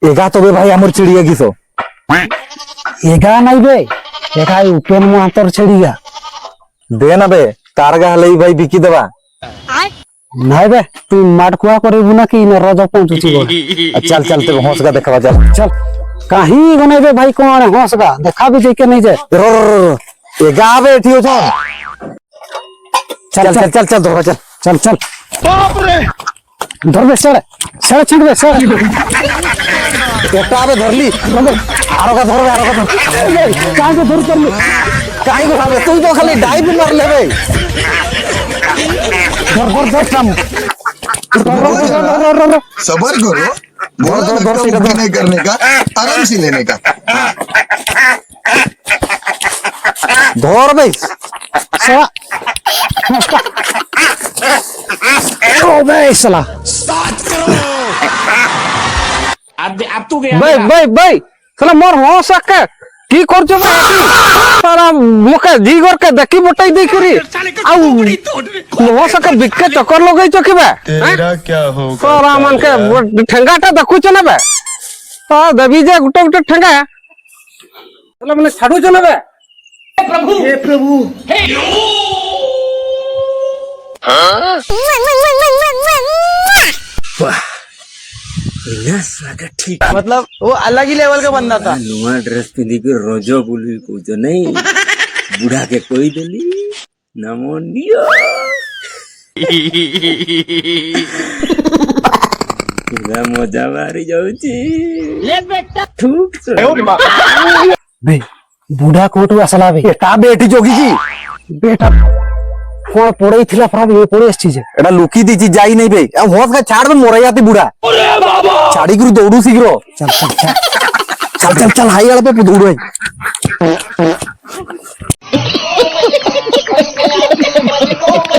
एगा तो बे भाई आमर चिड़िया किसो एगा नहीं बे एगा उपेन महातर छेड़िया दे ना बे तारगा हले भाई बिकी देवा नहीं बे तू माटकुआ करेबू ना कि न रज पहुंचुची चल चल ते हंसगा देखवा चल चल कहीं गने बे भाई कौन हंसगा देखा भी जाके नहीं जाए रो एगा आवे एठियो छन चल चल चल चल धरवा चल चल चल बाप रे धर बे सड़ सड़ छिड़ बे सड़ एटा आवे धरली आरो का धरबे आरो का धर काहे को धर कर ले काहे को भाबे तू तो खाली डाइव मार लेबे धर धर धर काम सबर करो बोला धक्का मुक्की नहीं करने का आराम से लेने का धर बे सड़ा ओ बे सला अब तू गया भाई भाई भाई सला मोर हो सके की करछो बे सारा मोके जी कर के देखी बटाई दे करी आउ हो सके बिक्के चक्कर लगई छ के बे तेरा क्या होगा सारा मन के ठेंगाटा देखु छ ना बे तो देवी जे गुटे गुटे ठेंगा सला मने छाडू छ ना बे हे प्रभु मतलब वो अलग ही लेवल का बंदा था। नुआ ड्रेस पिंधी के रोजो बुली को जो नहीं बुढ़ा के कोई दिली नमो नियो पूरा मजा मारी जाउची ले बेटा ठीक से बे बूढ़ा कोटू असला बे एटा बेटी जोगी जी बेटा कोन पड़ई थिला प्रभु ये पड़े चीज एटा लुकी दी चीज जाई नहीं बे हंस का छाड़ में मोरा जाती बुढ़ा छाड़ी गुरु दौड़ू शीघ्र चल चल चल चल चल चल हाई वाला पे दौड़ो